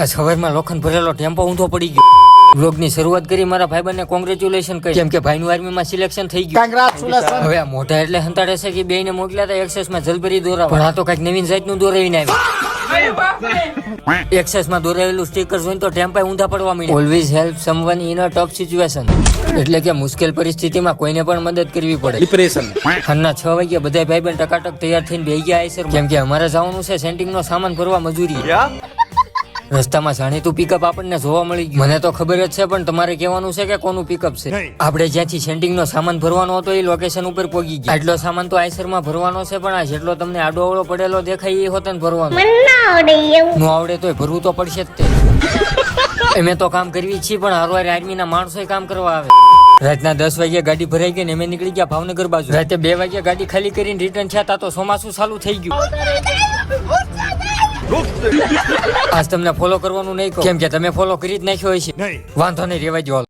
આ સવારમાં લોખંડ ભરેલો ટેમ્પો ઊંધો પડી ગયો. વ્લોગની શરૂઆત કરી મારા ભાઈબંધને કોંગ્રેચ્યુલેશન કહી, કેમ કે ભાઈનું આર્મીમાં સિલેક્શન થઈ ગયું. હવે આ મોઢા એટલે હંતાડે છે કે બેયને મોકલ્યા હતા એક્સેસમાં જલબરી દોરાવા, પણ આ તો કઈક નવીન જાતનું દોરાવીને આવ્યા. એક્સેસમાં દોરાવેલું સ્ટીકર જોઈને તો ટેમ્પા ઊંધા પડવા માંડ્યા. Always help someone in a tough situation, એટલે કે મુશ્કેલ પરિસ્થિતિમાં કોઈને પણ મદદ કરવી પડે. ડિપ્રેશન. સાંજના 6 વાગ્યા બધા ભાઈબંધ ટકાટક તૈયાર થઈને બેહી ગયા આઈસર, કેમ કે અમારે જવાનું છે સેન્ટિંગનો સામાન ભરવા મજૂરી. રસ્તામાં જાણીતું પિકઅપ આપણને જોવા મળી ગયું. મને તો ખબર જ છે, પણ તમારે કહેવાનું છે કે કોનું પિકઅપ છે. આપણે જ્યાંથી સેન્ટિંગનો સામાન ભરવાનો હતો એ લોકેશન ઉપર પહોંચી ગયા. આટલો સામાન તો આઈસરમાં ભરવાનો છે, પણ આ જેટલો તમને આડો અવળો પડેલો દેખાય એ હોતન ભરવાનો. ન આવડે તોય ભરવું તો પડશે જ તે. અમે તો કામ કરવી છીએ, પણ હારવાર આર્મીના માણસો કામ કરવા આવે. રાતના 10 વાગ્યા ગાડી ભરાઈ ગઈ ને અમે નીકળી ગયા ભાવનગર બાજુ. રાતે 2 વાગ્યા ગાડી ખાલી કરીને રિટર્ન થયા તો ચોમાસું ચાલુ થઈ ગયું. આજ તમને ફોલો કરવાનું નહીં કહું, કેમ કે તમે ફોલો કરી જ નાખ્યો હોય છે. વાંધો નહીં, રેવા દો.